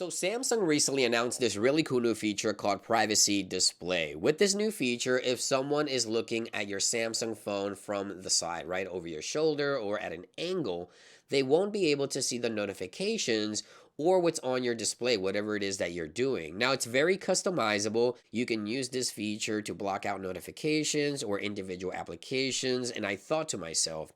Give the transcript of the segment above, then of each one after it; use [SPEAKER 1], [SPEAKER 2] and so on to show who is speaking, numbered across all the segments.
[SPEAKER 1] So Samsung recently announced this really cool new feature called Privacy Display. With this new feature, if someone is looking at your Samsung phone from the side, right over your shoulder or at an angle, they won't be able to see the notifications or what's on your display, whatever it is that you're doing. Now, it's very customizable. You can use this feature to block out notifications or individual applications. And I thought to myself,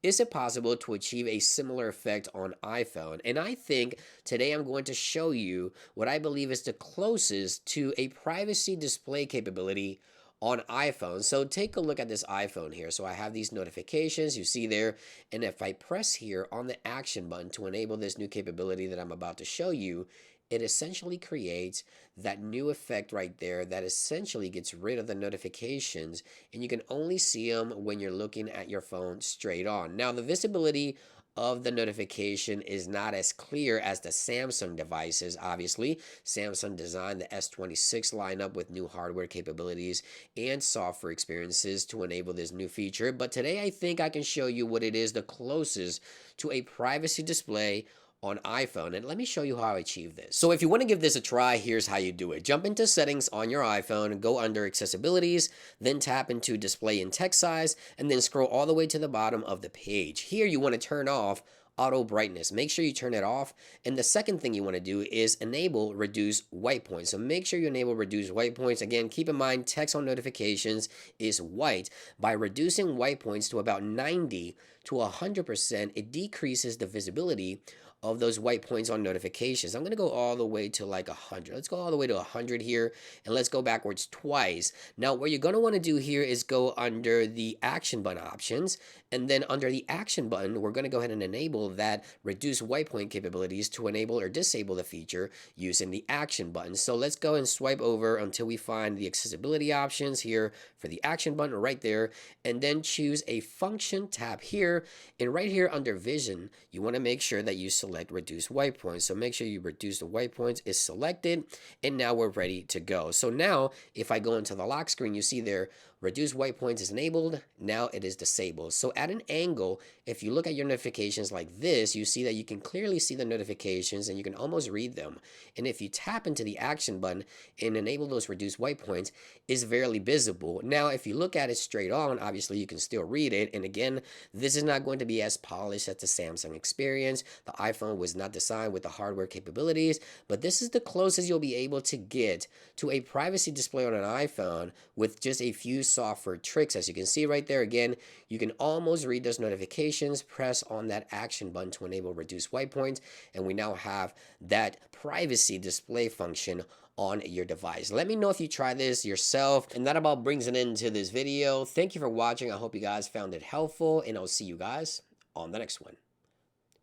[SPEAKER 1] is it possible to achieve a similar effect on iPhone? And I think today I'm going to show you what I believe is the closest to a privacy display capability on iPhone. So take a look at this iPhone here. So I have these notifications you see there. And if I press here on the action button to enable this new capability that I'm about to show you, it essentially creates that new effect right there that essentially gets rid of the notifications, and you can only see them when you're looking at your phone straight on. Now, the visibility of the notification is not as clear as the Samsung devices. Obviously, Samsung designed the S26 lineup with new hardware capabilities and software experiences to enable this new feature. But today I think I can show you what it is the closest to a privacy display on iPhone, and let me show you how I achieve this. So if you want to give this a try, here's how you do it. Jump into settings on your iPhone, go under accessibilities, then tap into display and text size, and then scroll all the way to the bottom of the page. Here you want to turn off auto brightness. Make sure you turn it off. And the second thing you want to do is enable reduce white points. So make sure you enable reduce white points. Again, keep in mind text on notifications is white. By reducing white points to about 90 to 100%, it decreases the visibility of those white points on notifications. I'm going to go all the way to like 100. Let's go all the way to 100 here, and let's go backwards twice. Now, what you're going to want to do here is go under the action button options, and then under the action button, we're going to go ahead and enable that reduce white point capabilities to enable or disable the feature using the action button. So let's go and swipe over until we find the accessibility options here for the action button right there, and then choose a function tab here, and right here under vision, you want to make sure that you select reduce white points. So make sure you reduce the white points is selected, and now we're ready to go. So now if I go into the lock screen, you see there reduce white points is enabled. Now it is disabled. So at an angle, if you look at your notifications like this, you see that you can clearly see the notifications and you can almost read them. And if you tap into the action button and enable those reduce white points, is barely visible. Now if you look at it straight on, obviously you can still read it. And again, this is not going to be as polished as the Samsung experience. The iPhone was not designed with the hardware capabilities, but this is the closest you'll be able to get to a privacy display on an iPhone with just a few software tricks. As you can see right there, again, you can almost read those notifications. Press on that action button to enable reduce white points, and we now have that privacy display function on your device. Let me know if you try this yourself. And that about brings it into this video. Thank you for watching. I hope you guys found it helpful, and I'll see you guys on the next one.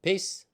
[SPEAKER 1] Peace.